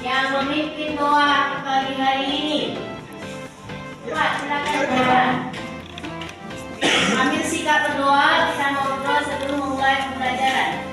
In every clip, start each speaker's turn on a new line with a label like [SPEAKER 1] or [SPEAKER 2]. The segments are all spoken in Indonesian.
[SPEAKER 1] yang memimpin doa pagi hari ini. Pak, silakan Pak. Ambil sikap berdoa, kita mau berdoa sebelum memulai pembelajaran.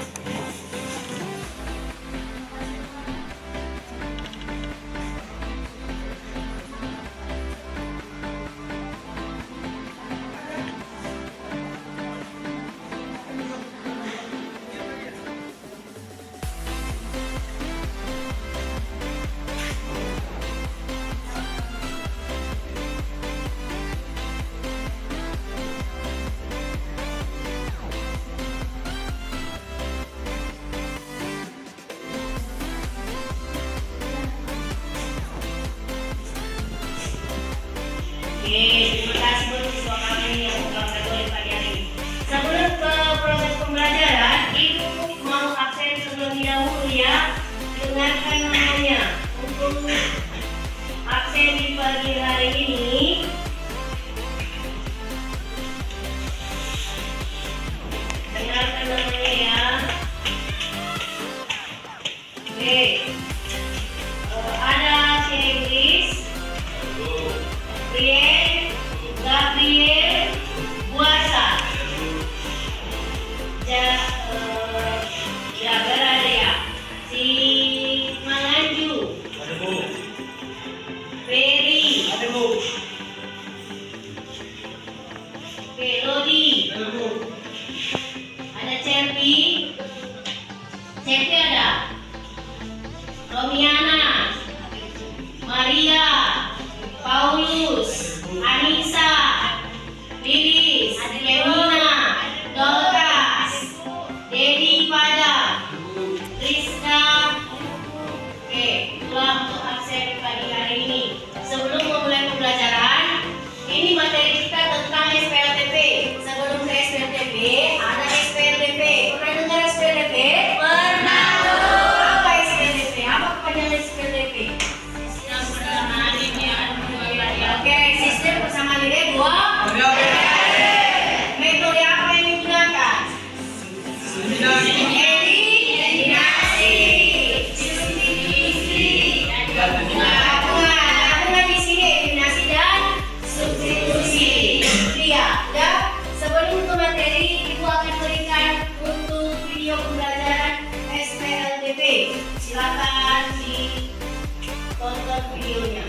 [SPEAKER 1] Terima kasih buat siswa kami yang telah bergabung pagi hari ini. Sebelum ke proses pembelajaran, Ibu mau absen terlebih dahulu ya. Dengarkan namanya. Untuk absen di pagi hari ini, dengarkan namanya ya. Oke. Ada si Inggris, Brian, Gabriel, Buasa, berada ya. Si Malanju, Ferry, Lodi, ada Cepi ada, Romiana, Maria, Paulus, Anissa, Lilis, Lewina, Dorcas, Dedi Pada, Rizka. Oke, itulah untuk absen pagi hari ini. Sebelum memulai pembelajaran, ini materi kita tentang SPLTP. Sebelum ke SPLTP, ada SPLTP. Pernah dengar SPLTP? Pernah. Apa SPLTP? Apa kepanjangan SPLTP? Oke, sistem bersama nilai 2. Metode apa yang digunakan? Eliminasi, substitusi, gabungan di sini eliminasi dan substitusi. Ya, sebelum ke materi, Ibu akan berikan untuk video pembelajaran SPLTP. Silakan ditonton videonya.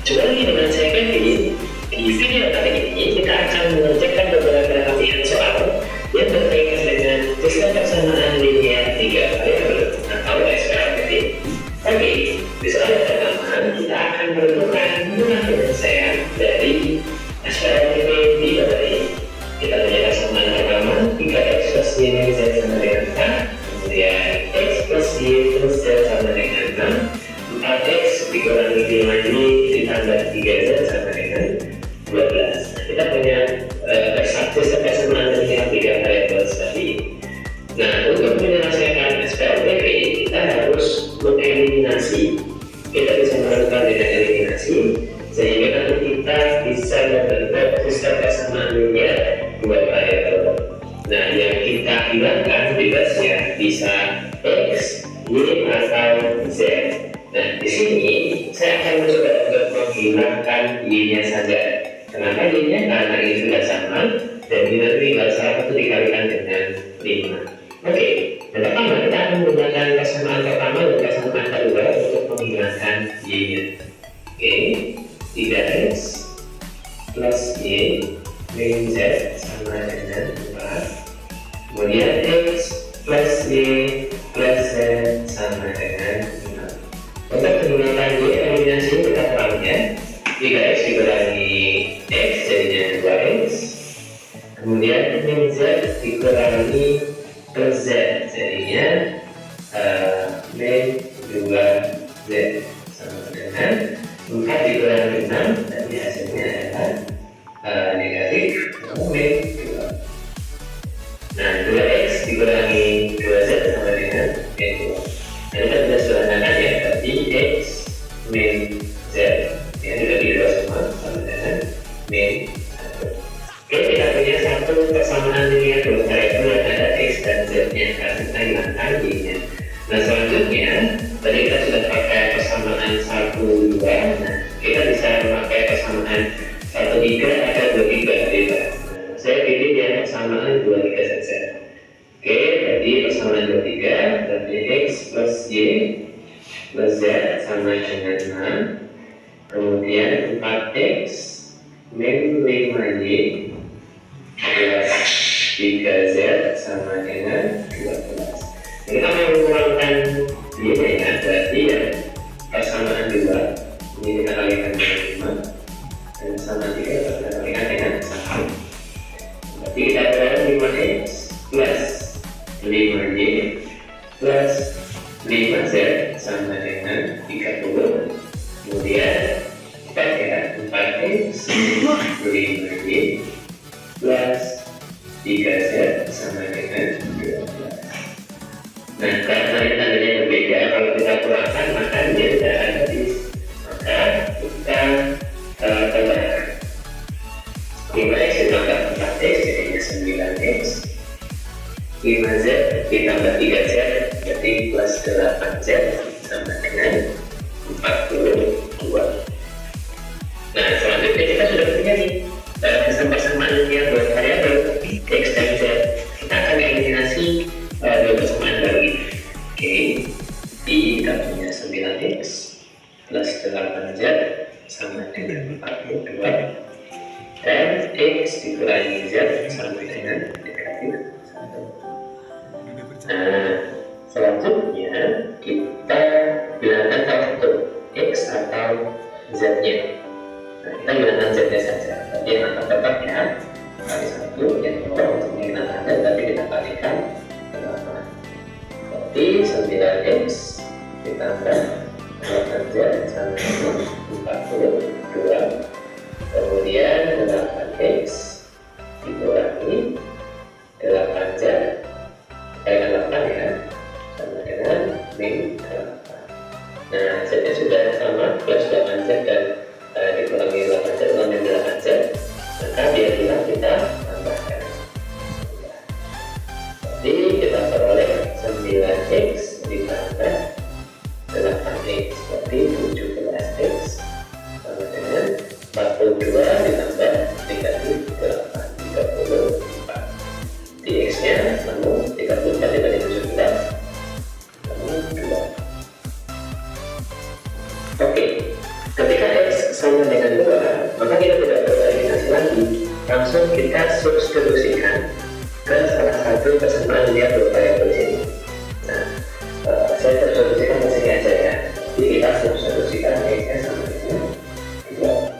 [SPEAKER 2] Jumpa lagi dengan saya Kevin. Di video kali ini kita akan mengerjakan beberapa latihan soal yang berkaitan dengan sistem persamaan linear 3 variabel atau SPLTP. Oke, di soal yang pertama kita akan menentukan jumlah penyelesaian dari SPLTP di bawah ini. Kita punya persamaan pertama 3x plus y min z sama dengan 4, kemudian x plus y plus z sama dengan 6, 4x dikurangi 5y ditambah 3z sama dengan 12. Kita punya sistem persamaan dengan 3 variabel seperti ini. Nah, untuk menyelesaikan SPLTP kita harus mengeliminasi. Kita bisa melakukan dengan eliminasi sehingga nanti kita bisa membentuk sistem persamaan linear 2 variabel. Nah, yang kita hilangkan bebasnya bisa x, y atau z. Nah, di sini saya akan mencoba untuk menghilangkan y-nya saja. Kenapa y-nya? Karena ini sudah sama dan kita tinggal satu dikalikan dengan 5. Oke, yang pertama kita akan menggunakan persamaan pertama dan persamaan kedua untuk menghilangkan y-nya. Oke, 3x plus y min z sama dengan 4. Kemudian x plus y plus z sama dengan 5. Untuk menggunakan y eliminasi kita kurang ya. 3x dikurangi x jadinya 2x. Kemudian min z dikurangi plus z jadinya min 2z sama dengan 4 dikurangi 6, jadi hasilnya adalah negatif min 2. Nah, 2x dikurangi 2z sama dengan min 2. Nah, kita bisa sederhanakan ya, berarti x min z yang juga di 2 sama 1 3 ada 2 3 ya. Saya pilih yang persamaan 2 3 saja. Oke, berarti persamaan 2 3 berarti X plus Y plus Z sama dengan 6. Kemudian 4X min 5Y plus 3Z sama dengan 12. Ini kalau mengumpulkan ini ya, berarti ya persamaan 2 ini kita kalikan dengan 5 dan sama 3 kita kalikan dengan 1. Berarti kita dapat 5X plus 5Y plus 5Z sama dengan 30. Kemudian 4 ya, 4X 5Y plus 3Z sama dengan 12. Nah, karena ini tandanya berbeda, kalau kita kurangkan maka dia tidak akan habis. Maka kita tambahkan 5X ditambah 4X jadinya 9X, 5Z ditambah 3Z jadi plus 8Z sama dengan 42. Nah, selanjutnya kita sudah punya nih persamaan yang dua variabel X dan Z. Kita akan eliminasi dua persamaan baru ini. Oke, kita punya 9X plus 8Z sama dengan 42 dan X dikurangi Z sama dengan negatif 1. Nah, selanjutnya kita bilangkan salah satu X atau Z-nya. Nah, kita bilangkan Z-nya saja. Tapi yang akan tetap ya kali 1 yang bawah untuk menghilangkan Z, tapi kita kalikan 8. Berarti 9X ditambah 8Z sama dengan 42. Kemudian 8X dikurangi 8Z kalikan 8 ya sama dengan min 8. Nah, Z-nya sudah sama plus 8Z dan dikurangi 8Z sama min 8Z, maka biarlah kita tambahkan. Jadi kita peroleh 9X ditambah 8X berarti 17X sama dengan 42 ditambah negatif 8 34. Di X-nya namun 34 dibagi 17 namun 2. Oke, ketika X sama dengan 2 maka kita tidak bereliminasi lagi, langsung kita substitusikan ke salah satu persamaan dia bervariabel sini. Nah, saya substitusikan ke sini aja ya. Jadi kita substitusikan X-nya sama dengan 2.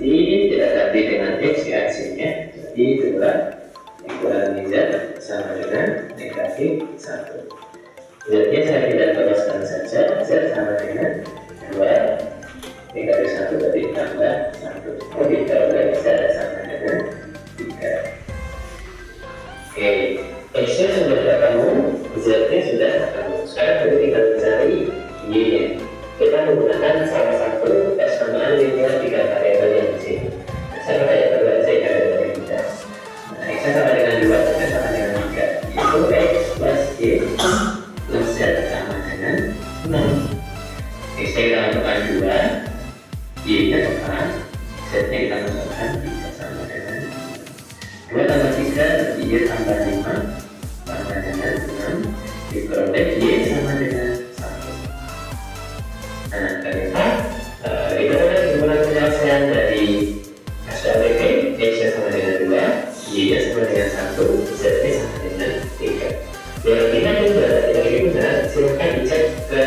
[SPEAKER 2] Jadi tidak ganti dengan X ya hasilnya. Jadi 2 dikurangi Z sama dengan negatif 1. Z-nya saya tidak teruskan saja. Z sama dengan 2 negatif 1 berarti tambah 1. Jadi kalau Z sama dengan 3. Oke, X-nya sudah ketemu, Z-nya sudah ketemu. Sekarang kita tinggal mencari Y-nya. Kita menggunakan salah satu persamaan linear 3 variabel yang di sini. Saya kayak terbaca ya dari kita. Nah, X sama dengan 2, Z sama dengan 3. Itu X plus Y plus Z sama dengan 6. X-nya kita masukkan 2, Y-nya tekan, Z-nya kita masukkan 3 sama dengan 2 tambah 3, Y tambah 5 sama dengan 6. Diperoleh Y sama dengan 1. Nah, ternyata itu adalah kesimpulan penyelesaian dari SLDP. X-nya sama dengan 2, Y-nya sama dengan 1, Z-nya sama dengan 3. Biar kita juga tidak benar, silahkan dicek ke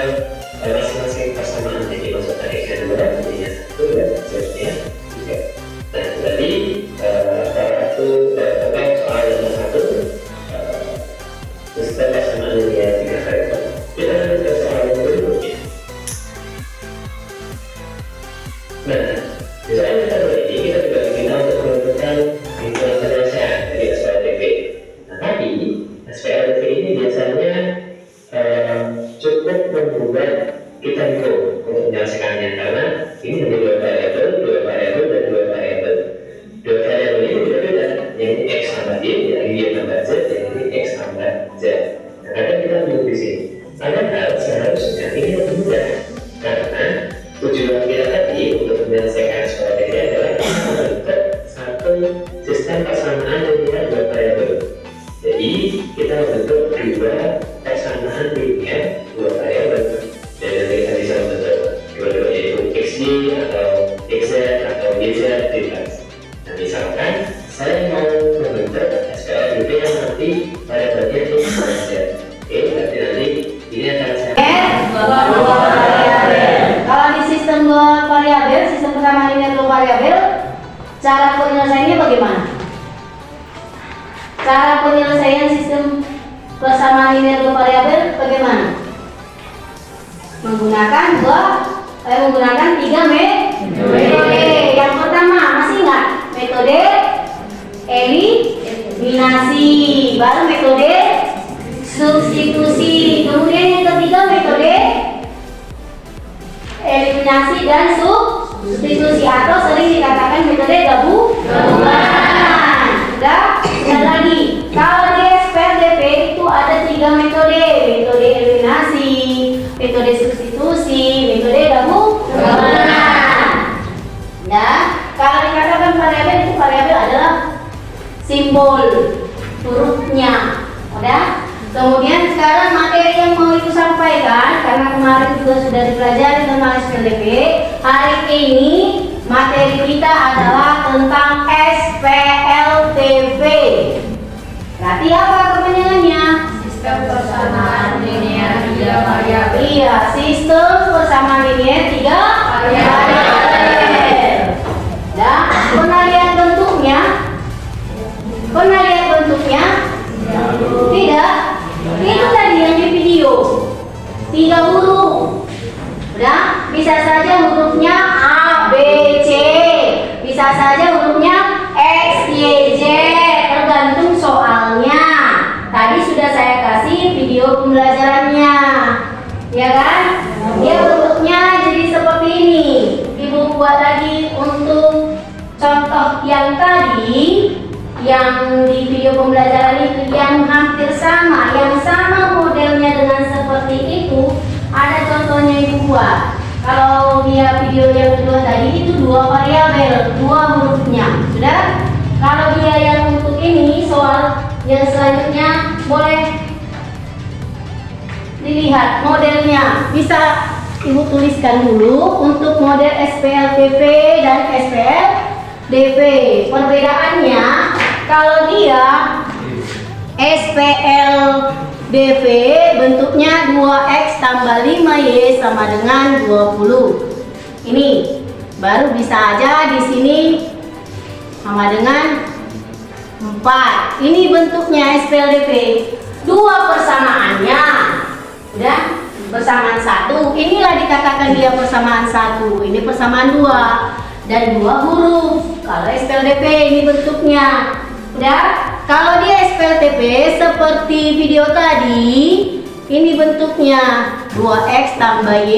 [SPEAKER 2] masing-masing persamaan. Jadi masukkan X-nya 2, Y-nya 1, dan Z-nya 3. Nah, tadi salah satu soal yang satu sistem persamaan linear 3 variabel. Kita lanjut ke soal yang berikutnya. Nah, di soal yang kedua ini kita juga diminta untuk menentukan kesimpulan penyelesaian dari SPLDP. Nah, tadi SPLDP ini biasanya cukup membuat kita bingung untuk menyelesaikannya karena ini ada 2 variabel, 2 variabel, dan 2 variabel. 2 variabel ini berbeda, yang ini X tambah Y, yang ini Y tambah Z, yang ini X tambah Z. Nah, kadang kita bingung di sini. Padahal seharusnya ini lebih mudah karena tujuan kita tadi untuk menyelesaikan SPLDP geser bebas. Nah, misalkan saya mau membentuk SPLDB yang nanti pada bagian X, Y, Z. Oke, berarti nanti ini akan saya
[SPEAKER 3] dua variabel. Kalau di sistem dua variabel, sistem persamaan linear dua variabel, cara penyelesaiannya bagaimana? Cara penyelesaian sistem persamaan linear dua variabel bagaimana? Menggunakan tiga metode. Yang pertama, masih ingat? Metode eliminasi, baru metode substitusi. Kemudian yang ketiga metode eliminasi dan substitusi atau sering dikatakan metode gabungan. Sudah lagi. Kalau di SPLDP itu ada tiga metode: metode eliminasi, metode substitusi, metode gabungan. Nah, kalau dikatakan variabel itu variabel adalah simbol hurufnya. Udah? Kemudian sekarang materi yang mau Ibu sampaikan, karena kemarin juga sudah dipelajari tentang SPLDP, hari ini materi kita adalah tentang SPLDP. Berarti apa kepanjangannya? Sistem persamaan linear tiga variabel. Iya, sistem persamaan linear tiga variabel. Nah, pernah lihat bentuknya? Tidak. Itu tadi yang di video. 3 huruf. Udah, bisa saja hurufnya A, B, C. Bisa saja hurufnya X, Y, Z. Tergantung soalnya. Tadi sudah saya kasih video pembelajarannya. Ya kan? Dia bentuknya jadi seperti ini. Ibu buat lagi untuk contoh yang tadi, yang di video pembelajaran itu yang hampir sama, yang sama modelnya dengan seperti itu. Ada contohnya Ibu buat. Kalau dia video yang kedua tadi itu 2 variabel, 2 hurufnya. Sudah? Kalau dia yang untuk ini soal yang selanjutnya, boleh dilihat modelnya. Bisa Ibu tuliskan dulu untuk model SPLDP dan SPLDP. Perbedaannya, kalau dia SPLDP bentuknya 2X tambah 5Y sama dengan 20. Ini baru bisa aja di sini sama dengan 4. Ini bentuknya SPLDP. 2 persamaannya. Udah? Persamaan 1. Inilah dikatakan dia persamaan 1. Ini persamaan 2. Dan 2 huruf. Kalau SPLDP ini bentuknya. Udah? Kalau dia SPLDP seperti video tadi, ini bentuknya 2X tambah Y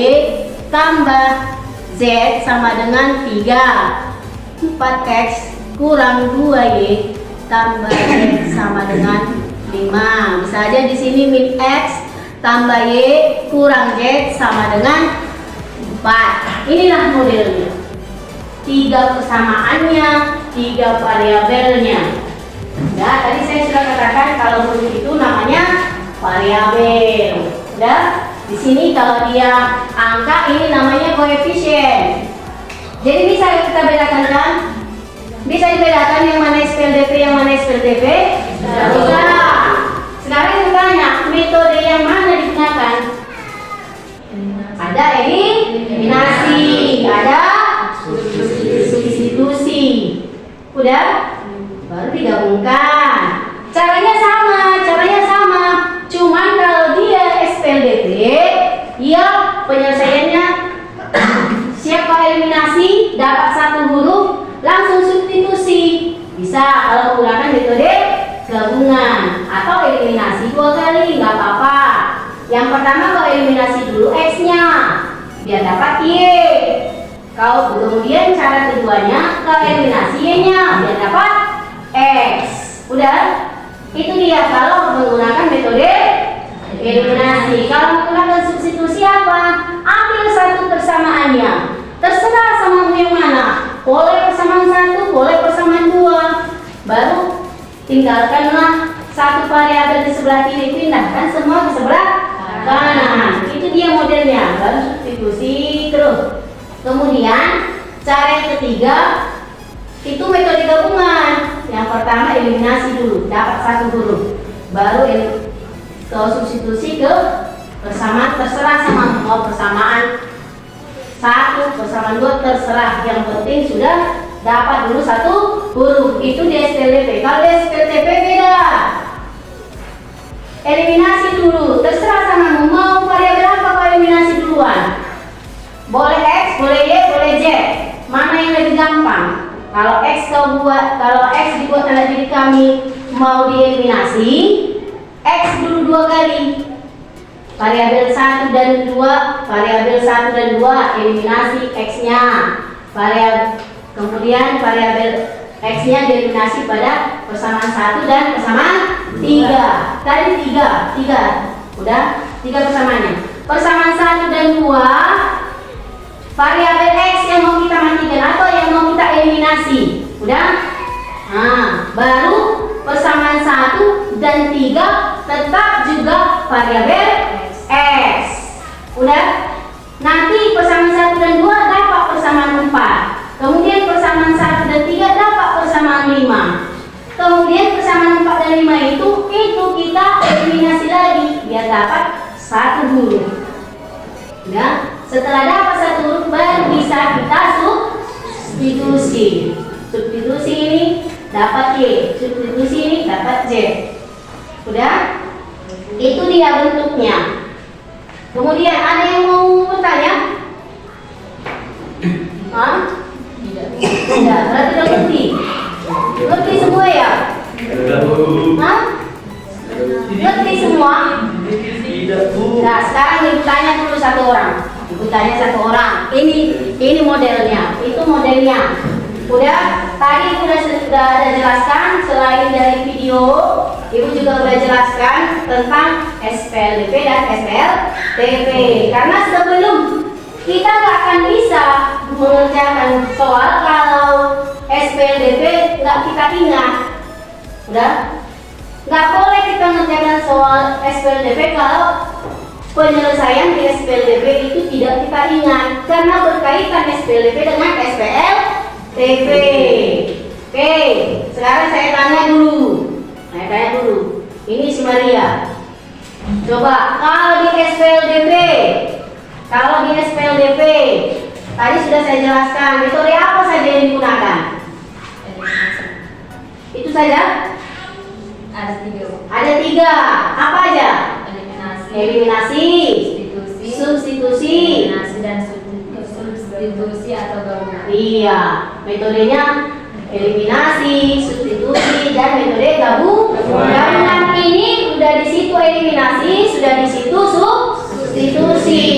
[SPEAKER 3] tambah Z sama dengan 3. 4X kurang 2Y tambah Z sama dengan 5. Bisa aja di sini min X tambah Y kurang Z sama dengan 4. Inilah modelnya. 3 persamaannya, 3 variabelnya. Nah, tadi saya sudah katakan kalau huruf itu namanya variabel. Udah? Di sini kalau dia angka, ini namanya koefisien. Jadi bisa kita bedakan kan? Bisa dibedakan yang mana SPLDP, yang mana SPLDP? Tidak bisa. Sekarang kita tanya, metode yang mana digunakan? Ada eliminasi, ada substitusi. Udah? Baru digabungkan. Caranya sama. Cuman kalau dia SPLDP, ya penyelesaiannya siapa eliminasi dapat 1 huruf langsung substitusi. Bisa kalau menggunakan metode gabungan atau eliminasi 2 kali, nggak apa-apa. Yang pertama kalau eliminasi dulu X-nya biar dapat Y. Kalau kemudian cara keduanya ke eliminasi Y-nya biar dapat X. Udah? Itu dia kalau menggunakan metode eliminasi. Kalau menggunakan substitusi apa? Ambil 1 persamaannya. Terserah sama yang mana. Boleh persamaan 1, boleh persamaan 2. Baru tinggalkanlah 1 variabel di sebelah kiri, pindahkan semua ke sebelah kanan. Itu dia modelnya. Baru substitusi terus. Kemudian cara yang ketiga, Itu metode gabungan. Yang pertama eliminasi dulu, dapat satu huruf, baru ke substitusi ke persamaan, terserah sama mau persamaan 1, persamaan 2 terserah. Yang penting sudah dapat dulu satu huruf. Itu di SPLDP. Kalau di SPLDP beda. Eliminasi dulu, terserah sama mau variabel apa kau eliminasi duluan. Boleh X, boleh Y, boleh Z. Mana yang lebih gampang? Kalau X dibuat alat didik kami mau dieliminasi, X dulu 2 kali. Variabel 1 dan 2, variabel 1 dan 2 eliminasi X-nya. Kemudian variabel X-nya dieliminasi pada persamaan 1 dan persamaan 3. Tadi 3. Udah 3 persamaannya. Persamaan 1 dan 2 variabel X yang mau kita matikan atau yang mau kita eliminasi. Udah? Nah, baru persamaan 1 dan 3 tetap juga variabel X. Udah? Nanti persamaan 1 dan 2 dapat persamaan 4. Kemudian persamaan 1 dan 3 dapat persamaan 5. Kemudian persamaan 4 dan 5 itu kita eliminasi lagi biar dapat satu huruf. Udah? Setelah dapat satu huruf baru bisa kita substitusi. Substitusi ini dapat Y, substitusi ini dapat Z. Udah? Itu dia bentuknya. Kemudian ada yang mau bertanya? Hah? Tidak, berarti udah ngerti. Ngerti semua ya? Hah? Ngerti semua? Nah, sekarang ibu tanya dulu satu orang. Ibu tanya satu orang. Ini modelnya, itu modelnya. Udah, tadi ibu sudah ada jelaskan selain dari video, ibu juga sudah jelaskan tentang SPLDP dan SPLTP. Karena sebelum kita nggak akan bisa mengerjakan soal kalau SPLDP nggak kita ingat. Udah, nggak boleh kita mengerjakan soal SPLDP kalau penyelesaian di SPLDP itu tidak kita ingat, karena berkaitan SPLDP dengan SPLTP. Oke, sekarang saya tanya dulu. Ini si Maria. Coba kalau di SPLDP, tadi sudah saya jelaskan metode apa saja yang digunakan. Itu saja. Ada 3. Apa aja? Eliminasi, substitusi,
[SPEAKER 4] dan substitusi atau gabungan.
[SPEAKER 3] Iya, metodenya eliminasi, substitusi, dan metode gabungan. Ini udah di situ eliminasi, sudah di situ substitusi.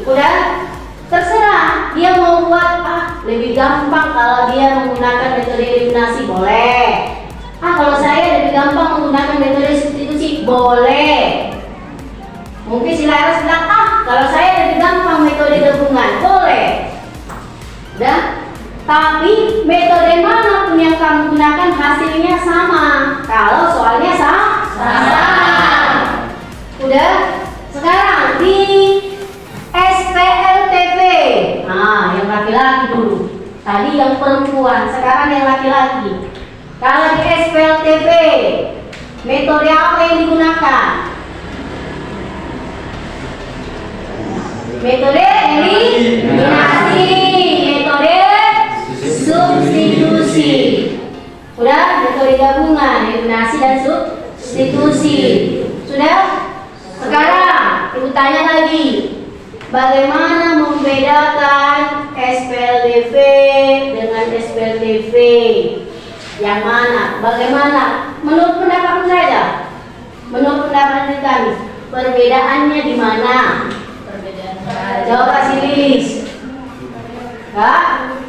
[SPEAKER 3] Udah, terserah dia mau buat lebih gampang kalau dia menggunakan metode eliminasi boleh. Kalau saya lebih gampang menggunakan metode substitusi boleh. Mungkin si Laras bilang, kalau saya lebih gampang metode gabungan, boleh. Udah? Tapi metode manapun yang kamu gunakan hasilnya sama. Kalau soalnya sama. Udah? Sekarang di SPLTP. Yang laki-laki dulu. Tadi yang perempuan, sekarang yang laki-laki. Kalau di SPLTP, metode apa yang digunakan? Metode eliminasi, metode substitusi. Udah, metode gabungan, eliminasi dan substitusi. Sudah? Sekarang ibu tanya lagi, bagaimana membedakan SPLDP dengan SPLTP? Yang mana? Bagaimana? Menurut pendapatmu saja. Menurut pendapat kami, perbedaannya di mana? Jawab si Lilis.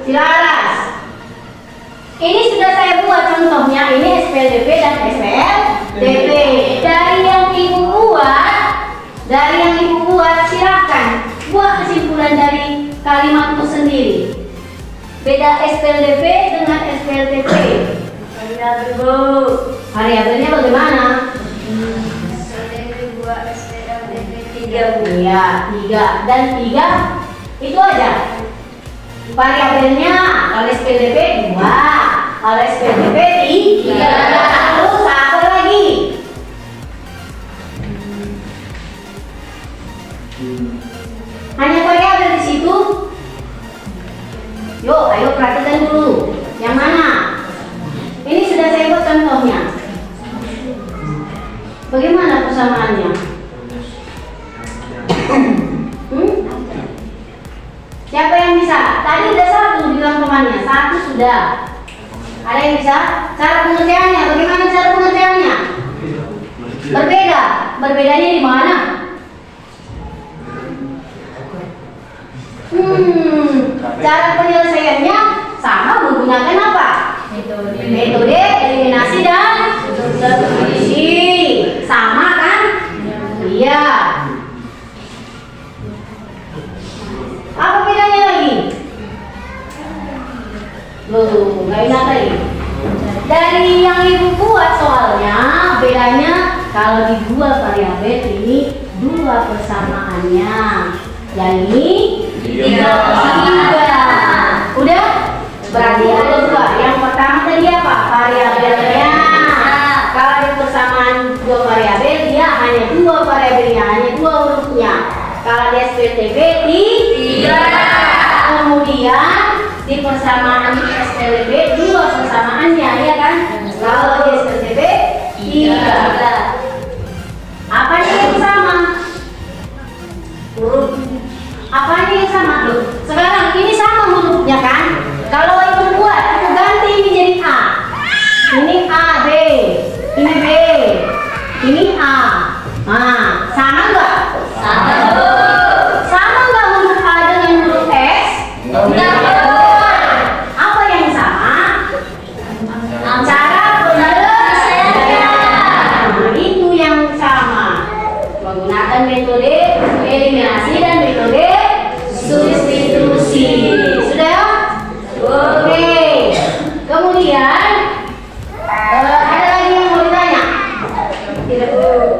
[SPEAKER 3] Si Laras. Ini sudah saya buat contohnya. Ini SPLDP dan SPLTP. Dari yang ibu buat, silakan buat kesimpulan dari kalimatmu sendiri. Beda SPLDP dengan SPLTP. Variabelnya bagaimana? Iya, 3 dan 3 itu aja. Variabelnya kalau SPLDP 2, Kalau SPDP 3. Terus apa lagi? Hanya variabel di situ. Yuk, ayo perhatikan dulu. Yang mana? Ini sudah saya buat contohnya. Bagaimana persamaannya? Siapa yang bisa? Tadi udah satu bilang temannya, satu sudah. Ada yang bisa? Cara pengertiannya, bagaimana cara pengertiannya? Berbeda. Berbedanya di mana? Cara penyelesaiannya sama, menggunakan apa? Metode eliminasi dan substitusi. Sama kan? Iya. Apa bedanya lagi? Loh, nggak enak lagi. Dari yang ibu buat soalnya, bedanya kalau di dua variabel ini dua persamaannya. Yang ini 3/3. Udah? Berarti ada dua. Yang pertama tadi apa? Variabelnya. Kalau di persamaan dua variabel, dia hanya dua variabelnya, hanya dua hurufnya. Kalau di SPTB 3. Kemudian di persamaan SPTB dua persamaannya, ya kan? Kalau di SPTB 3. Apa yang sama? Huruf. Apa yang sama? Sekarang ini sama hurufnya kan? Kalau itu buat, aku ganti ini jadi A. Ini A, B. Ini B. Ini A. Nah, sama nggak? Sama. Sama nggak huruf A dengan huruf S? Enggak. Apa yang sama? Cara penyelesaian. Itu yang sama. Menggunakan metode eliminasi dan metode substitusi. Sudah? Oke. Kemudian ada lagi yang mau ditanya?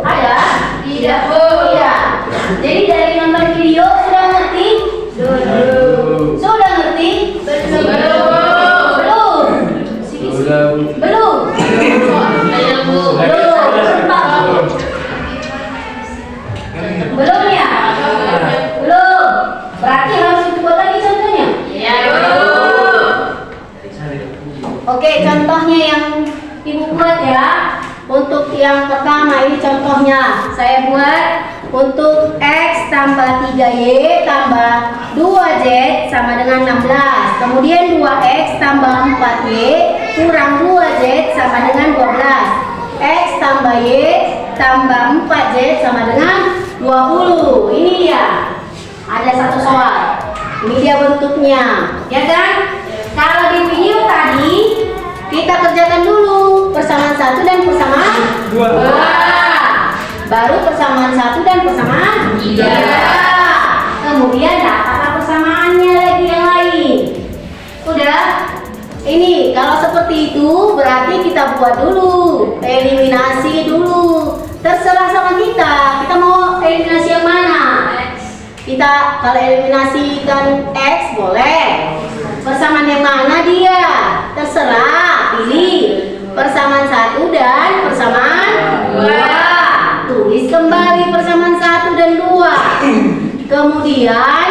[SPEAKER 3] Ada? Tidak. Jadi dari nonton video sudah ngerti? Sudah ngerti? Belum. Belum ya? Belum. Berarti harus dibuat lagi contohnya? Iya. Oke, contohnya yang ibu buat ya. Untuk yang pertama ini contohnya saya buat untuk X tambah 3Y tambah 2Z sama dengan 16. Kemudian 2X tambah 4Y kurang 2Z sama dengan 12. X tambah Y tambah 4Z sama dengan 20. Ini dia. Ada satu soal. Ini dia bentuknya. Ya kan? Kalau di video tadi kita kerjakan dulu persamaan 1 dan persamaan 2. Baru persamaan 1 dan persamaan 3. Kemudian dapatlah persamaannya lagi yang lain. Udah? Ini kalau seperti itu berarti kita buat dulu, eliminasi dulu. Terserah sama kita. Kita mau eliminasi yang mana? Kita kalau eliminasikan X boleh. Persamaan yang mana dia? Terserah, pilih persamaan 1 dan persamaan 2. Tulis kembali persamaan 1 dan 2. Kemudian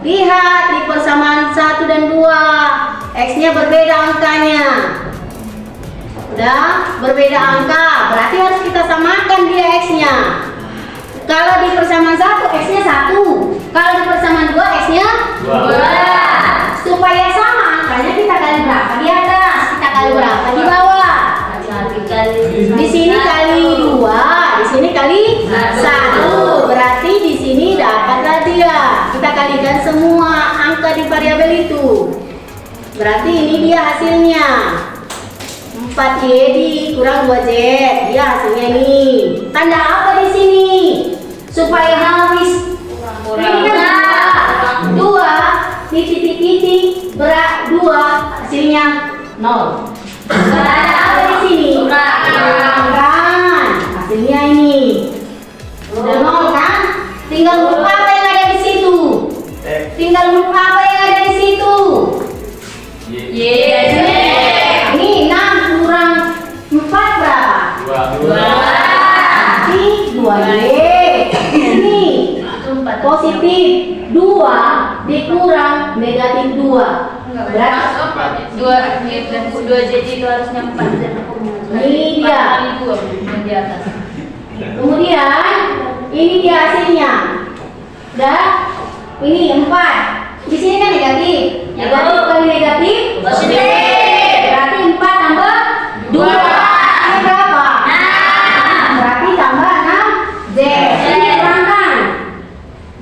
[SPEAKER 3] lihat di persamaan 1 dan 2, X-nya berbeda angkanya. Udah, berbeda angka, berarti harus kita samakan dia X-nya. Kalau di persamaan 1, X-nya 1. Kalau di persamaan 2, X-nya 2. Supaya sama angkanya kita kali berapa di atas, kita kali berapa di bawah. Di sini kali 2, di sini kali 1. Berarti di sini dapatlah dia. Kita kalikan semua angka di variabel itu. Berarti ini dia hasilnya. 4Y kurang 2Z. Dia hasilnya ini. Tanda apa di sini? Supaya habis. Ini kan 2 titik-titik berat 2 hasilnya 0. Tanda apa di sini? Kurangkan. Hasilnya ini. Udah 0 kan? Tinggal huruf apa yang ada di situ? Tinggal huruf apa yang ada di situ? Y. Ini 2Y. Ini positif 2 dikurang negatif 2. Berarti
[SPEAKER 4] 2 jadi itu harusnya 4 dan aku
[SPEAKER 3] ini dia.
[SPEAKER 4] kali 2 yang di atas.
[SPEAKER 3] Kemudian ini dia hasilnya. Dan ini 4. Di sini kan negatif. Negatif kali negatif
[SPEAKER 4] Positif.
[SPEAKER 3] berarti 4 tambah 2. Ini berapa? Berarti tambah 6 Z. Ini kurangkan.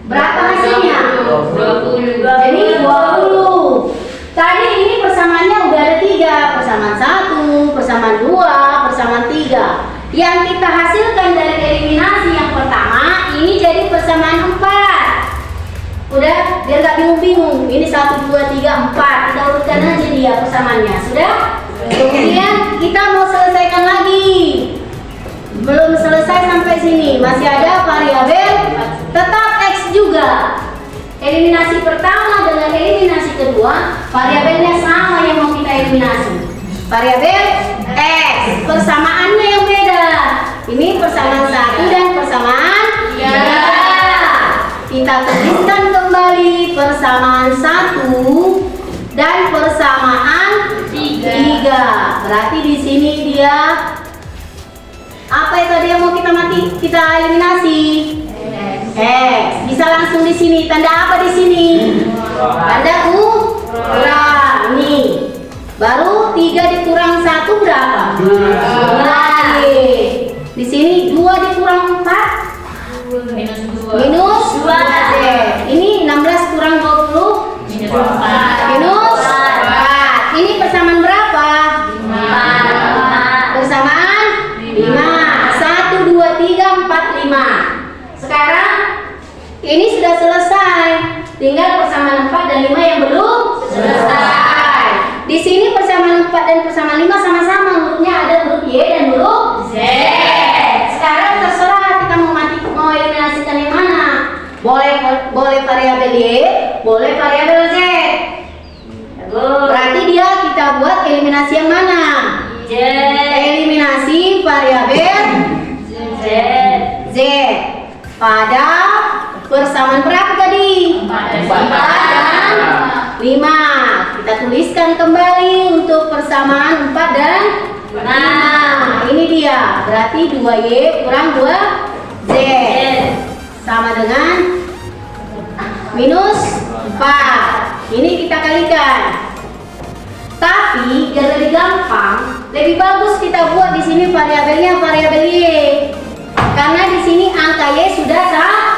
[SPEAKER 3] Berapa hasilnya?
[SPEAKER 4] 20.
[SPEAKER 3] Jadi 20. Tadi ini persamaannya udah ada 3. Persamaan 1, persamaan 2, persamaan 3. Yang kita hasilkan dari eliminasi yang pertama ini jadi persamaan 4. Udah, biar gak bingung-bingung. Ini 1, 2, 3, 4. Kita urutkan aja dia persamaannya. Sudah? Kemudian kita mau selesaikan lagi. Belum selesai sampai sini. Masih ada variabel tetap X juga. Eliminasi pertama dengan eliminasi kedua, variabelnya sama yang mau kita eliminasi. Variabel X, persamaannya yang beda. Ini persamaan 1 dan persamaan 3. Kita tuliskan kembali persamaan 1 dan persamaan 3. Berarti di sini dia apa itu tadi yang mau kita eliminasi? X. Bisa langsung di sini. Tanda apa di sini? Tanda kurang. Ini. Baru 3 dikurang 1 berapa? 2. Di sini 2 dikurang 4 minus 2 Z. Ini 16 kurang 20 minus 4. Ini persamaan berapa? 5. Persamaan 5. 1, 2, 3, 4, 5. Sekarang ini sudah selesai. Tinggal persamaan 4 dan 5 yang belum selesai. Di sini persamaan 4 dan persamaan 5 sama-sama, hurufnya ada huruf Y dan huruf Z. Sekarang terserah kita mau eliminasikan yang mana. Boleh variabel Y, boleh variabel Z. Berarti dia kita buat eliminasi yang mana?
[SPEAKER 4] Z.
[SPEAKER 3] Eliminasi variabel Z pada persamaan berapa tadi? 4 dan 5. Kita tuliskan kembali untuk persamaan 4 dan 5. Ini dia. Berarti 2Y kurang 2Z sama dengan minus 4. Ini kita kalikan. Tapi biar lebih gampang, lebih bagus kita buat di sini variabelnya variabel Y. Karena di sini angka Y sudah sama.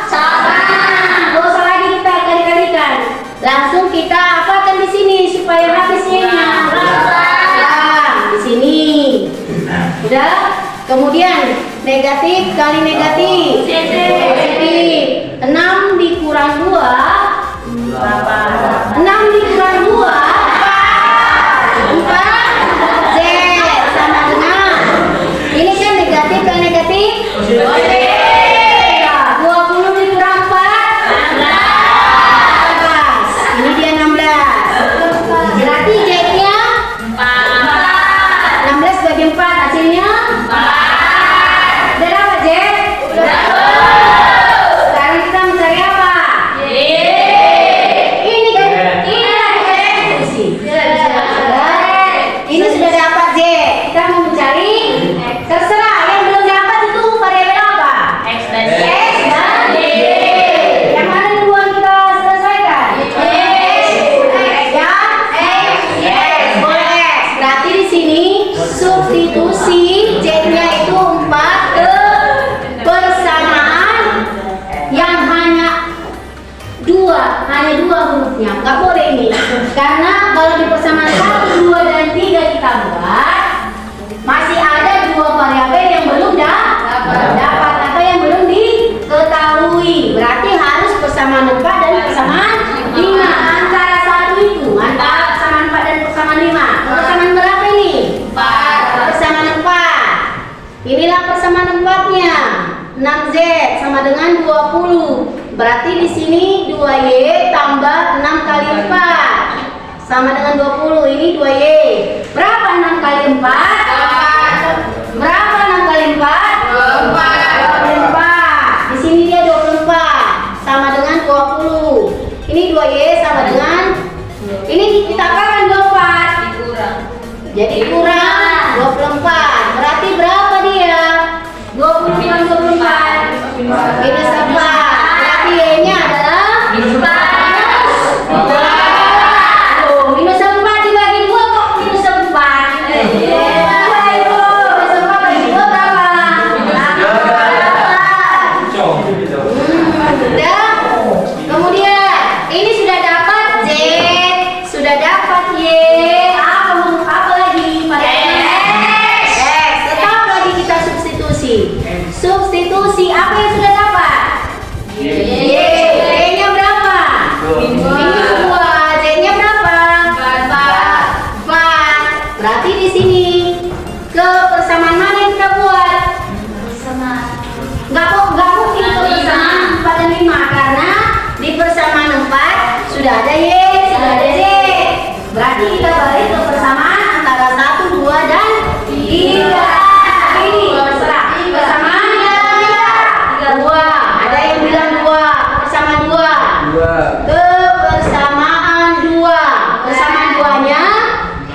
[SPEAKER 3] Gak usah lagi kita kali-kalikan. Langsung kita apakan di sini supaya habis Y-nya. Di sini. Udah? Kemudian negatif kali negatif. Positif. 6 dikurang 2 berapa? 6 dikurang 2 4 Z sama dengan ini kan negatif kali negatif positif. 20 dikurang 4 16. Ini dia 16. Berarti Z-nya 4. 16 bagi 4 hasilnya 4. Berapa Z? Sekarang kita mencari apa? Ini kan ini sudah dapat Z. Kita mau mencari terserah yang belum dapat itu variabel apa? X dan Y. Yang mana duluan kita selesaikan? X. Boleh X. Berarti di sini substitusi Z-nya itu 4 ke persamaan yang hanya 2 hurufnya. Nggak boleh ini. Karena kalau di persamaan 1, 2, dan 3 kita buat masih ada 2 variabel yang belum dapat atau yang belum diketahui. Berarti harus persamaan 4 dan persamaan 5. Antara satu itu, antara persamaan 4 dan persamaan 5. Persamaan berapa ini? 4. Persamaan 4. Inilah persamaan 4-nya. 6Z sama dengan 20. Berarti di sini 2Y tambah 6 kali 4 sama dengan 20. Ini 2Y. Berapa 6 kali 4? 4. Berapa 6 kali 4? 24. Jadi kurang 24. Berarti berapa dia? 20 kurang 24. Minus 4. Berarti Y-nya adalah
[SPEAKER 4] Minus 4.
[SPEAKER 3] Oh, minus 4 dibagi 2 kok minus 4. Minus 4 bagi 2 berapa? Sudah. Kemudian ini sudah dapat Z, sudah dapat Y. Apa lagi? X. Tetap lagi kita substitusi. Substitusi apa yang sudah dapat? Y. Y-nya berapa? Minus 2. Z-nya berapa? 4. Berarti di sini ke persamaan mana yang kita buat? Nggak mungkin ke persamaan 4 dan 5 karena di persamaan 4 sudah ada Y, sudah ada Z. Berarti kita balik ke persamaan antara 1, 2, dan 3. Ini terserah. Persamaan yang 2. Ada yang bilang 2. Persamaan 2. Ke persamaan 2. Persamaan 2-nya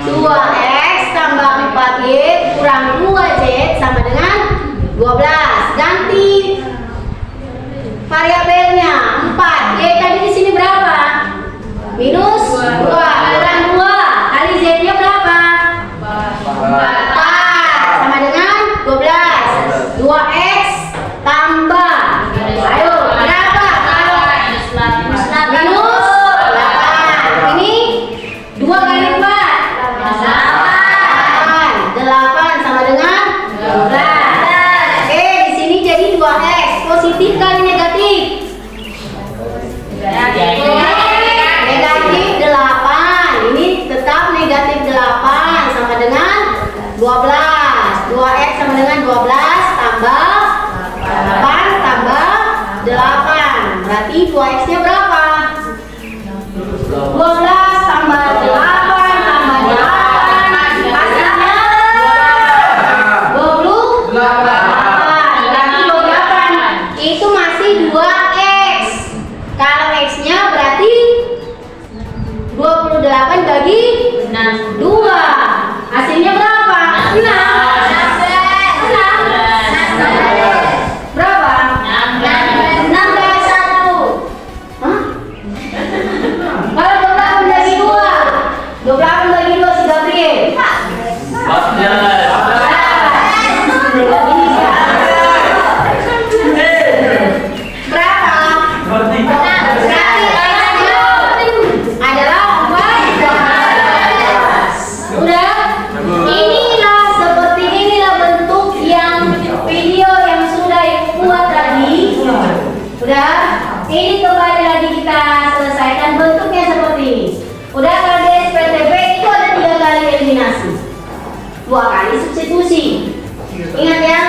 [SPEAKER 3] 2x tambah 4y kurang 2z sama dengan 12. Ganti variabelnya 4. Y tadi di sini berapa? Minus 2. Kurang 2 kali z-nya berapa? 4 sama dengan 12. 2x tambah, ayo berapa? Minus 8. Ini 2 kali 4 8 sama dengan 12. Oke, di sini jadi 2x. Positif kali negatif? Negatif 8. Ini tetap negatif 8 sama dengan 12. 2x sama dengan 12 tambah 8 tambah 8. Berarti 2x-nya berapa? 12 tambah 8 tambah 8. Hasilnya 28. Berarti 28 itu masih 2x. Kalau x-nya berarti 28 bagi 2. Hasilnya berapa? 6. Berapa? 16 1. Hah? Kalau 28 bagi 2. 28 bagi 2 si Gabriel. Berapa? Berarti x-nya adalah 14. Udah? Inilah seperti inilah bentuk yang video yang sudah ibu buat tadi. Udah? Ini kembali lagi kita selesaikan bentuknya seperti ini. Udah, kalau di SPTP itu ada 3 kali eliminasi, 2 kali substitusi. Ingat ya,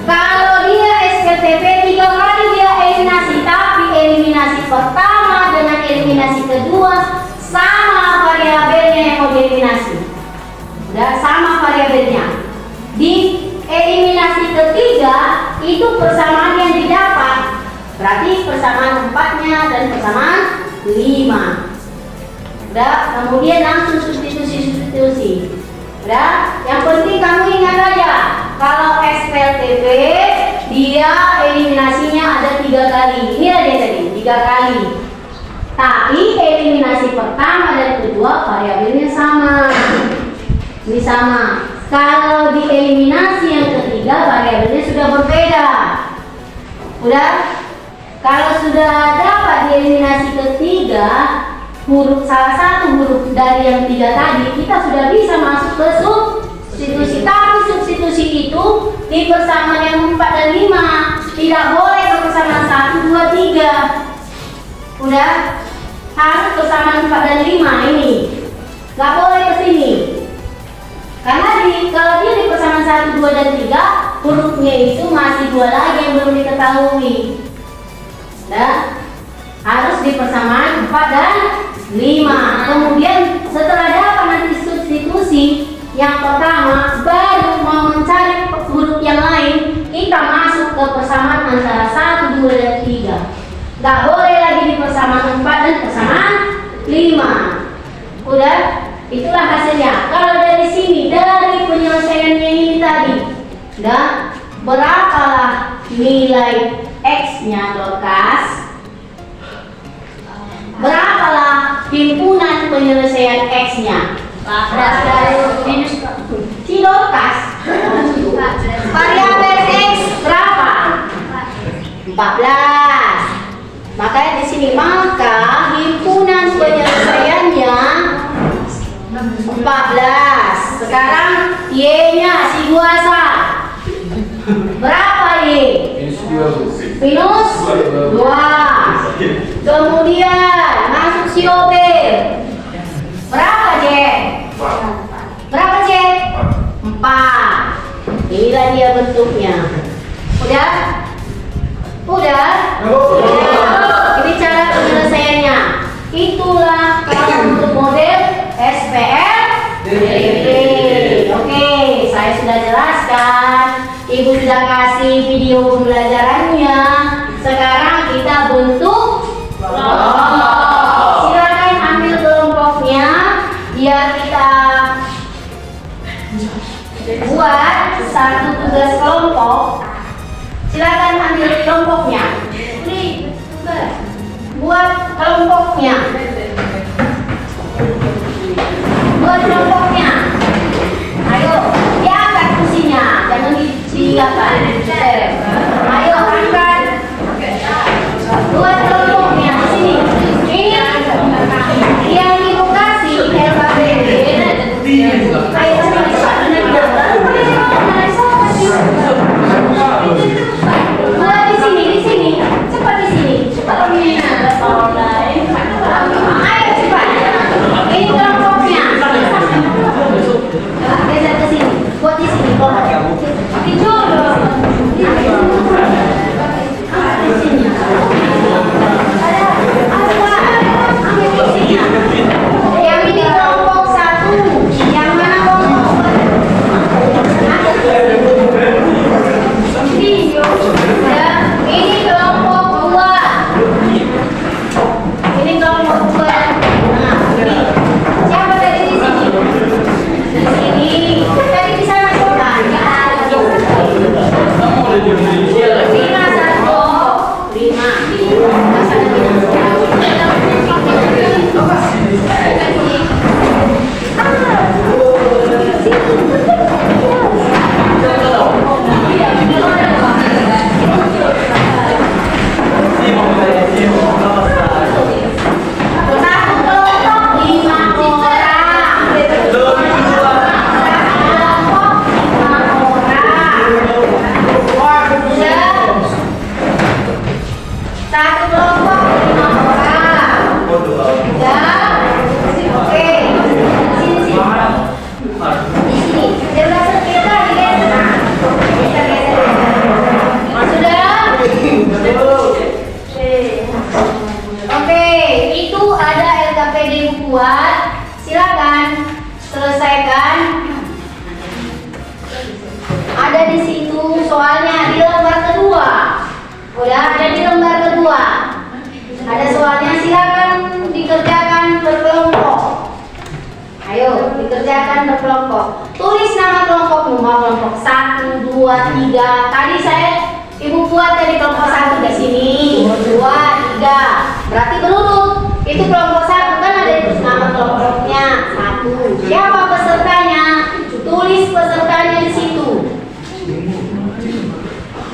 [SPEAKER 3] kalau dia SPTP 3 kali dia eliminasi, tapi eliminasi pertama dengan eliminasi kedua sama variabelnya yang mau dieliminasi. Udah, sama variabelnya. Di eliminasi ketiga itu persamaan yang didapat, berarti persamaan 4-nya dan persamaan 5. Udah, kemudian langsung substitusi. Udah, yang penting kamu ingat aja, kalau SPLTP dia eliminasinya ada 3 kali. Inilah dia tadi, 3 kali. Tapi eliminasi pertama dan kedua variabelnya sama. Ini sama. Kalau di eliminasi yang ketiga variabelnya sudah berbeda. Udah? Kalau sudah dapat di eliminasi ketiga huruf salah satu huruf dari yang 3 tadi, kita sudah bisa masuk ke substitusi. Tapi substitusi itu di persamaan yang 4 dan 5. Tidak boleh ke persamaan 1, 2, 3. Udah? Harus persamaan 4 dan 5 ini. Gak boleh ke sini. Karena kalau dia di persamaan 1, 2, dan 3, hurufnya itu masih 2 lagi yang belum diketahui. Nah, harus di persamaan 4 dan 5. Kemudian setelah dapat nanti substitusi yang pertama, baru mau mencari huruf yang lain, kita masuk ke persamaan antara 1, 2, dan 3. Gak boleh lagi di persamaan 4 dan persamaan 5. Udah? Itulah hasilnya. Kalau dari sini Dan berapalah nilai X-nya Dorcas? Berapalah himpunan penyelesaian X-nya? Si Dorcas. Variabel X berapa? 14. Makanya di sini maka himpunan penyelesaiannya 14. Sekarang Y-nya si kuasa. Berapa Y? Minus 2. Kemudian masuk si OB. Berapa Z? Berapa Z? 4. Inilah dia bentuknya. Udah? Udah? Ini cara penyelesaiannya. Itulah kalau untuk model SPM-DP. Oke, saya sudah jelaskan. Ibu sudah kasih video pembelajarannya. Sekarang kita bentuk kelompok. Silakan ambil kelompoknya biar kita buat satu tugas kelompok. Silakan ambil kelompoknya. Buat kelompoknya. Buat kelompoknya. Ayo, diangkat kursinya, jangan diseret. Ayo angkat. Buat kelompoknya di sini. Ini yang ibu kasih LKPD. Ayo buat di sini, cepat di sini, cepat. Ayo cepat. Ini kelompoknya. Geser ke sini, buat di sini kelompoknya. Di sini. Ambil kursinya. Yang ini kelompok 1. Yang mana kelompok? Ini kelompok 2. Ini kelompok 2. Nah, ini. Siapa tadi di sini? Di sini. Tadi di sana bukan? Lima satu. 5. Satu kelompok 5 orang. Satu kelompok 5 orang. Sudah? Oke. Sini. Di sini. Jelas kita digeser. Geser. Sudah? Oke, itu ada LKPD buat. Silakan selesaikan. Ada di situ soalnya di lembar kedua. Udah ada di lembar kedua. Ada soalnya, silakan dikerjakan berkelompok. Ayo dikerjakan berkelompok. Tulis nama kelompokmu, mau kelompok 1, 2, 3. Tadi ibu buat dari kelompok 1 di sini, 2, 3. Berarti berurut. Itu kelompok 1 kan ada nama kelompoknya 1. Siapa pesertanya? Tulis pesertanya di situ.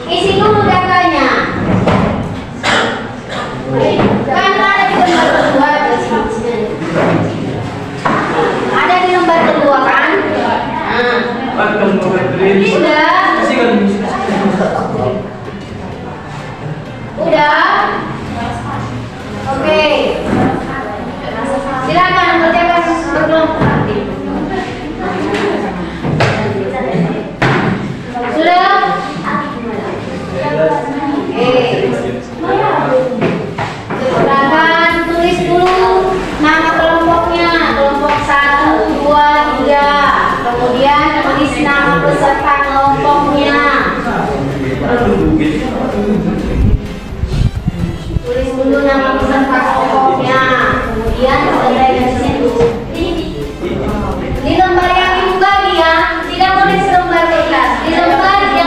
[SPEAKER 3] Isi dulu datanya. Kan ada di lembar kedua di sini. Ada di lembar kedua kan? Sudah? Udah? Oke. Silakan kerjakan berkelompok. Sudah? Silakan tulis dulu nama kelompoknya. Kelompok 1, 2, 3. Kemudian tulis nama peserta kelompoknya. Tulis dulu nama peserta kelompoknya. Kemudian selesai dari situ. Di lembar yang ibu bagi ya, tidak boleh selembar kertas. Di lembar yang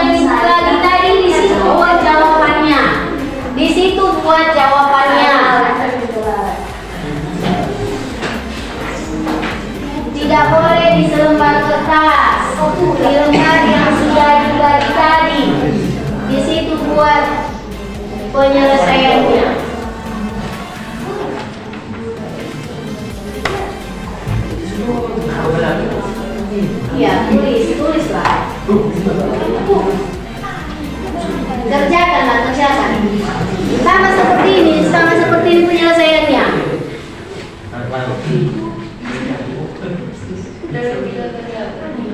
[SPEAKER 3] penyelesaiannya. Ya, tulislah. Kerjakanlah, kerjakan. Sama seperti ini penyelesaiannya.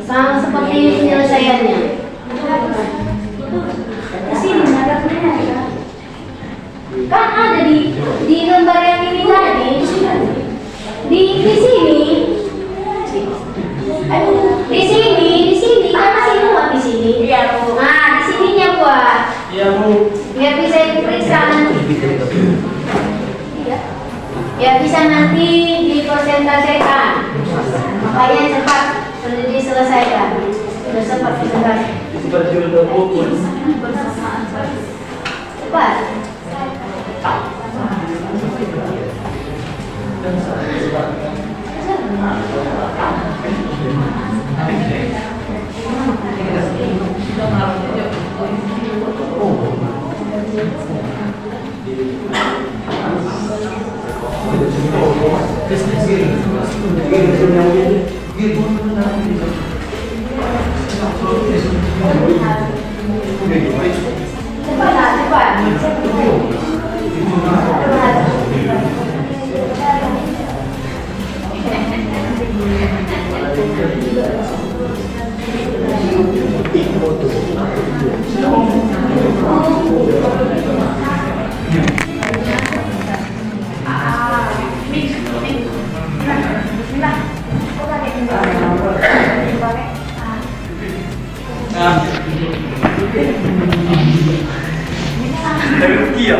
[SPEAKER 3] Sama seperti ini penyelesaiannya. Di sini ada. Kan ada di lembar yang ini tadi. Di sini. Di sini kan masih muat di sini.
[SPEAKER 4] Iya, Bu.
[SPEAKER 3] Nah, di sininya buat.
[SPEAKER 2] Iya, Bu.
[SPEAKER 3] Biar bisa diperiksa nanti. Iya. Biar bisa nanti dipersentasekan. Makanya cepat sudah diselesaikan. Sudah sempat presentasi. Cepat. Cepatlah, cepat. Ya.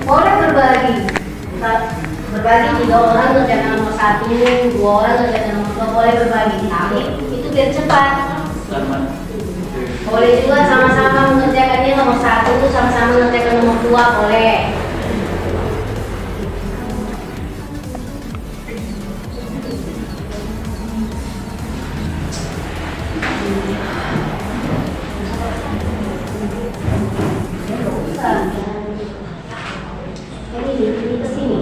[SPEAKER 3] Boleh berbagi 3 orang kerjakan nomor 1, 2 orang kerjakan nomor 2, boleh berbagi. Tapi itu biar cepat. Boleh juga sama-sama mengerjakannya nomor 1, sama-sama mengerjakan nomor 2, boleh. Ini ke sini.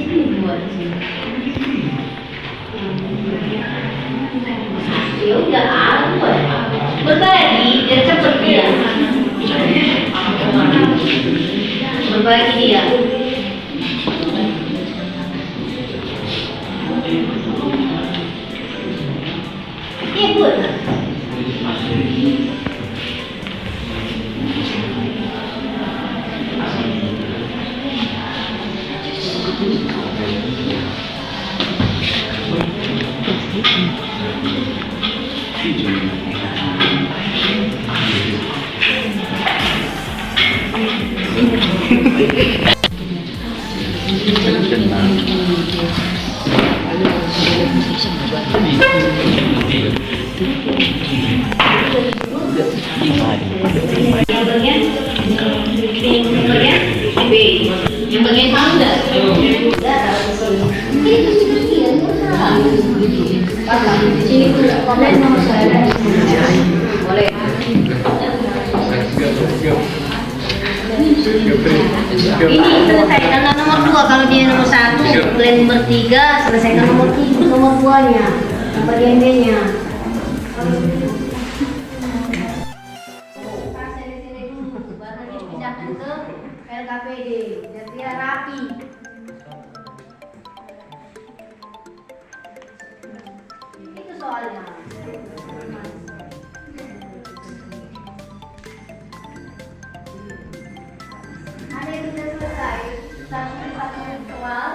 [SPEAKER 3] Ini dua di sini. Ya udah apa? Berbagi biar cepet dia. Berbagi dia. Ikut. Yang bagian tahu nggak? Di sini tuh komen nomor saya. Boleh. Ini selesaikan nomor 2. Kalau dia nomor 1, kalian nomor 3, selesaikan nomor 2-nya. Bagian B-nya. LKPD, biar dia rapi. Itu soalnya. Ada yang sudah selesai, satu soal,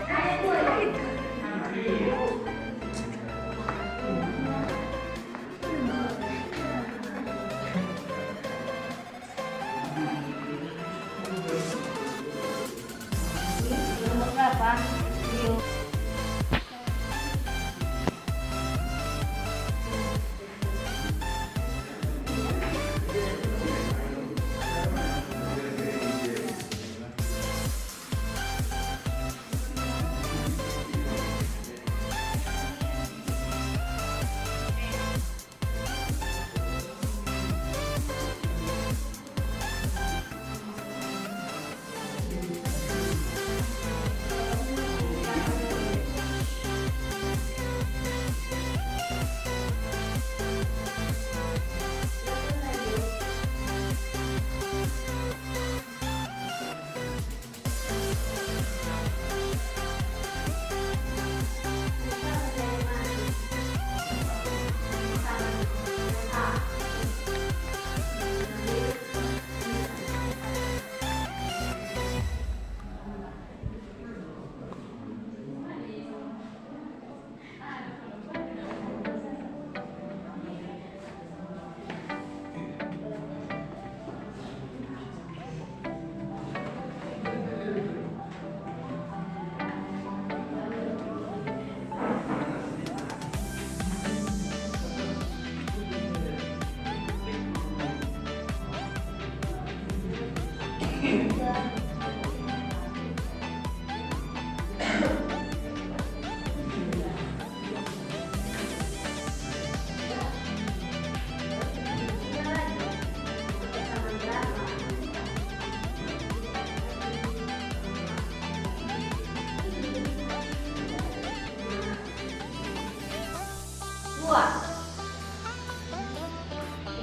[SPEAKER 3] ada 2 lagi. Berapa?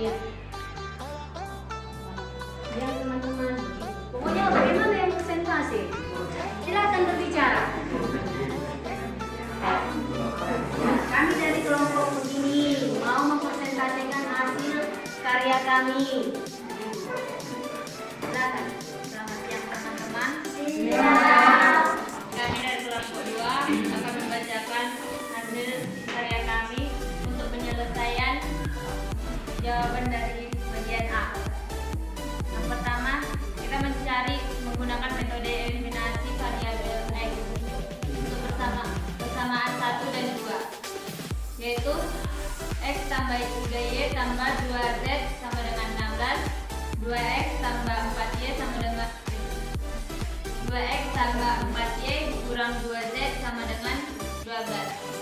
[SPEAKER 3] Iya. Ya teman-teman, pokoknya bagaimana yang presentasi? Silakan berbicara. Kami dari kelompok begini mau mempresentasikan hasil karya kami. Silakan.
[SPEAKER 4] Selamat siang teman-teman.
[SPEAKER 3] Siap.
[SPEAKER 4] Kami dari kelompok 2 akan membacakan hasil karya kami untuk penyelesaian jawaban dari bagian A. Yang pertama, kita mencari menggunakan metode eliminasi variabel X untuk persamaan 1 dan 2, yaitu X tambah 3Y tambah 2Z sama dengan 16, 2X tambah 4Y sama dengan 2X tambah 4Y kurang 2Z sama dengan 12.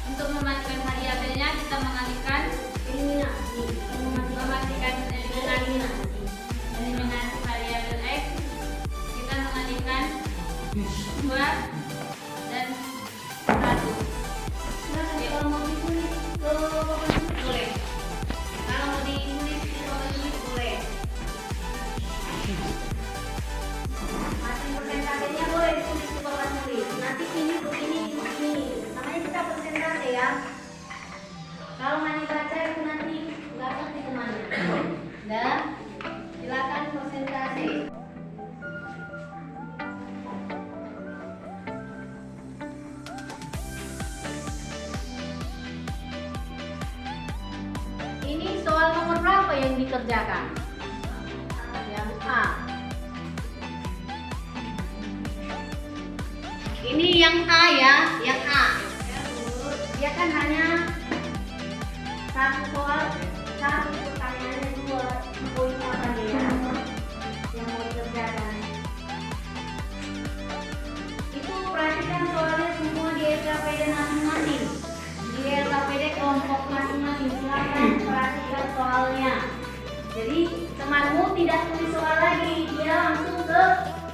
[SPEAKER 4] Untuk mematikan variabelnya, kita mengalihkan
[SPEAKER 3] Eliminasi.
[SPEAKER 4] mematikan eliminasi variabel X, kita mengalihkan
[SPEAKER 3] dikerjakan. Yang A. Ini yang A ya, yang A. Dia kan hanya satu soal, satu pertanyaannya dua poin apa dia yang mau dikerjakan. Itu perhatikan soalnya semua di LKPD masing-masing. Di LKPD kelompok masing-masing, silakan perhatikan soalnya. Jadi temanmu tidak tulis soal lagi, dia langsung ke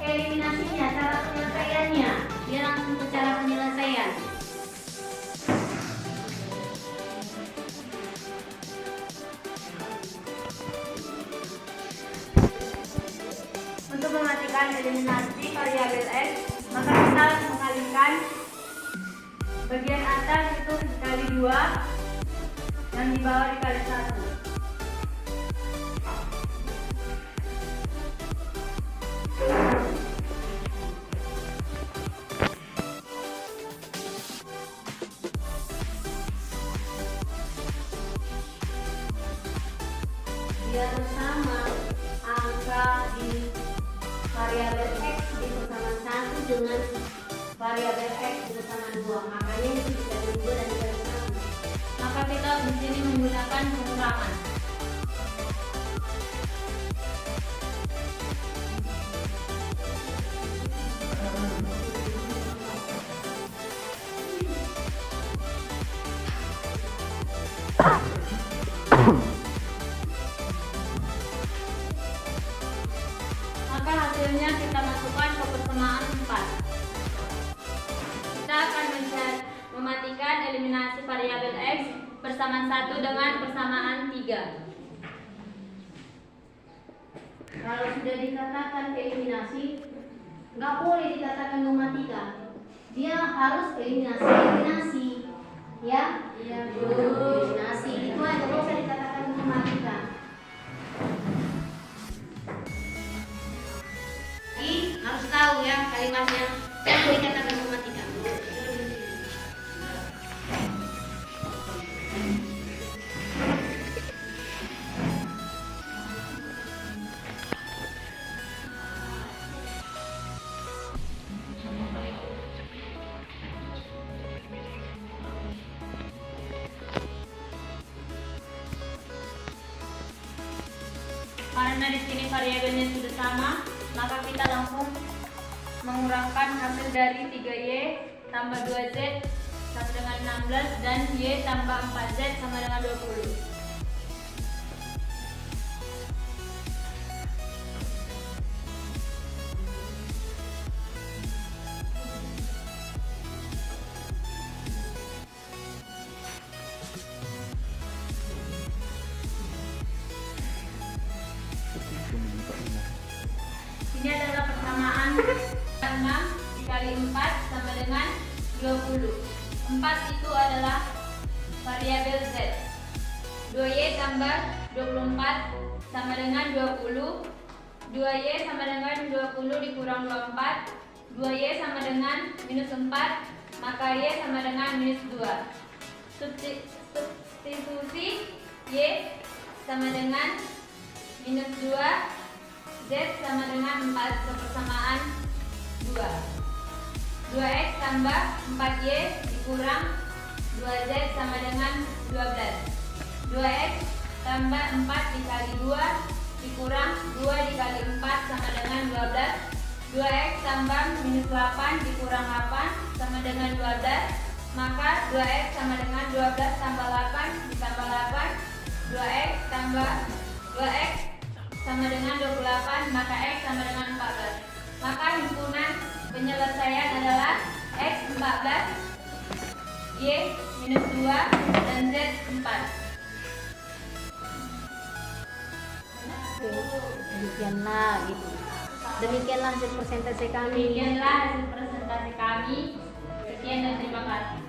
[SPEAKER 3] eliminasinya, cara penyelesaiannya. Dia langsung ke cara penyelesaian. Untuk mematikan eliminasi variabel X, maka kita mengalihkan bagian atas itu dikali 2, yang di bawah dikali 1. Biar sama angka di variabel X dipersamaan 1 dengan variabel X dipersamaan 2, makanya itu dikali 2 dan dikali 1.
[SPEAKER 4] Maka kita di sini menggunakan pengurangan. Maka hasilnya kita masukkan ke persamaan 4. Kita akan mematikan eliminasi variabel X persamaan 1 dengan persamaan 3.
[SPEAKER 3] Kalau sudah dikatakan eliminasi, nggak boleh dikatakan mematikan. Dia harus eliminasi, ya?
[SPEAKER 4] Iya,
[SPEAKER 3] Eliminasi itu aja, nggak usah dikatakan mematikan. Jadi harus tahu ya kalimatnya, jangan dikatakan mematikan.
[SPEAKER 4] Karena di sini variabelnya sudah sama, maka kita langsung mengurangkan hasil dari 3Y tambah 2Z sama dengan 16 dan Y tambah 4Z sama dengan 20. Ini adalah persamaan 6 dikali 4 sama dengan 20. 4 itu adalah variabel Z. 2Y tambah 24 sama dengan 20. 2Y sama dengan 20 dikurang 24. 2Y sama dengan minus 4, maka Y sama dengan minus 2. Substitusi Y sama dengan minus 2, Z sama dengan 4 kepersamaan 2. 2X tambah 4Y dikurang 2Z sama dengan 12. 2X tambah 4 dikali 2 dikurang 2 dikali 4 sama dengan 12. 2X tambah minus 8 dikurang 8 sama dengan 12. Maka 2X sama dengan 12 tambah 8 ditambah 8. 2X tambah 2X sama dengan 28, maka X sama dengan 14. Maka himpunan penyelesaian adalah X 14, Y minus 2, dan Z 4.
[SPEAKER 3] Demikianlah gitu. Demikianlah hasil presentasi kami.
[SPEAKER 4] Demikianlah hasil presentasi kami. Sekian dan terima kasih.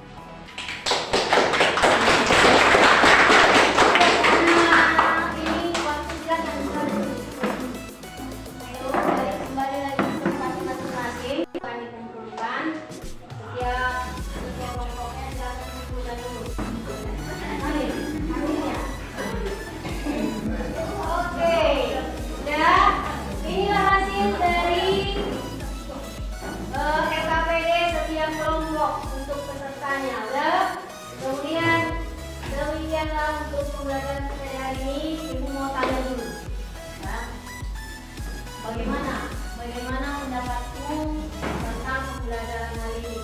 [SPEAKER 3] Bagaimana pendapatmu tentang pembelajaran hari ini?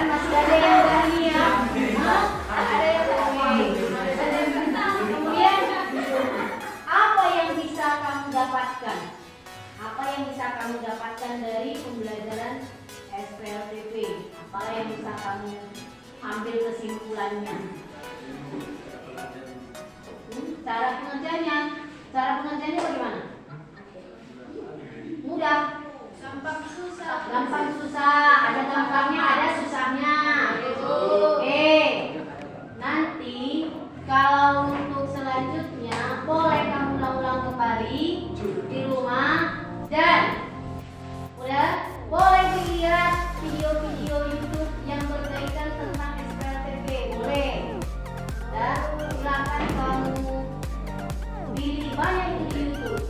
[SPEAKER 3] Masih ada yang berani ya? Ada yang berani. Kemudian apa yang bisa kamu dapatkan? Apa yang bisa kamu dapatkan dari pembelajaran SPLTP? Apa yang bisa kamu ambil kesimpulannya? Cara pengerjaannya bagaimana? Mudah. Gampang susah. Ada gampangnya, ada susahnya. Oke. Nanti kalau untuk selanjutnya boleh kamu ulang-ulang kembali di rumah dan udah boleh dilihat video-video YouTube yang berkaitan tentang SPLTP. Boleh. Dan silakan kamu pilih banyak di YouTube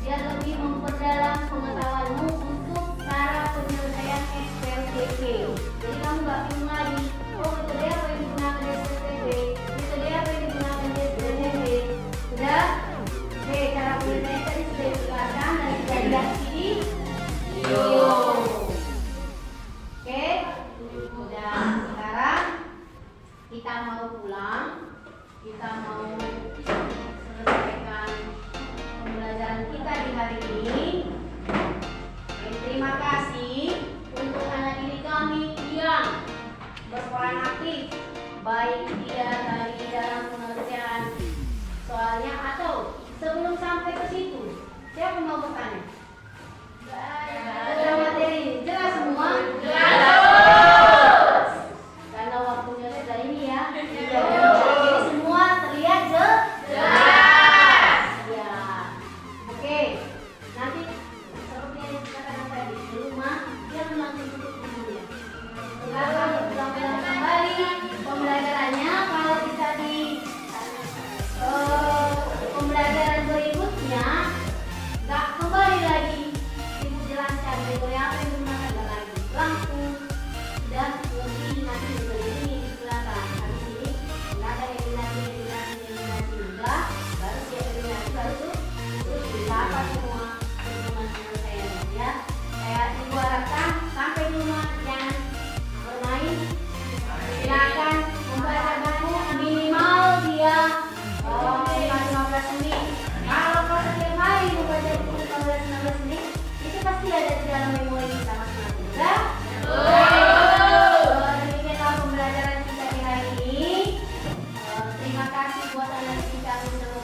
[SPEAKER 3] biar lebih memperdalam pengetahuanmu untuk cara penyelesaian SPLTP. Jadi kamu nggak bingung lagi, oh metode apa yang digunakan di SPLTP, metode apa yang digunakan di SPLTP. Sudah? Oke, cara penyelesaian tadi sudah dijelaskan dan sudah dilihat di video. Oke, udah. Sekarang kita mau pulang, kita mau selesaikan pembelajaran kita di hari ini. Terima kasih untuk anak didik kami yang berperan aktif baik dia dari dalam pengerjaan soalnya atau sebelum sampai ke situ. Siapa mau bertanya? Sudah materi jelas semua? Jelas. Karena waktunya sudah ini ya. Jadi semua terlihat jelas. Ya. Oke. Nanti seperti yang dikatakan tadi di rumah jangan langsung tutup dulu ya. Sekarang ulang-ulang kembali pembelajarannya. Kalau bisa di pembelajaran berikutnya nggak kembali lagi ibu jelaskan metode apa yang digunakan nggak lagi langsung sudah lebih nanti metode ini silakan habis ini nggak ada eliminasi udah baru dia eliminasi baru tuh terus ditata semua perhitungan penyelesaiannya ya. Kayak ibu harapkan sampai di rumah jangan bermain, silakan membaca buku minimal dia 15 menit. Kalau kau setiap hari membaca buku 15-16 menit itu pasti ada di dalam memori kita masing-masing. Sudah? Demikianlah pembelajaran kita di hari ini. Terima kasih buat anak didik kami semua.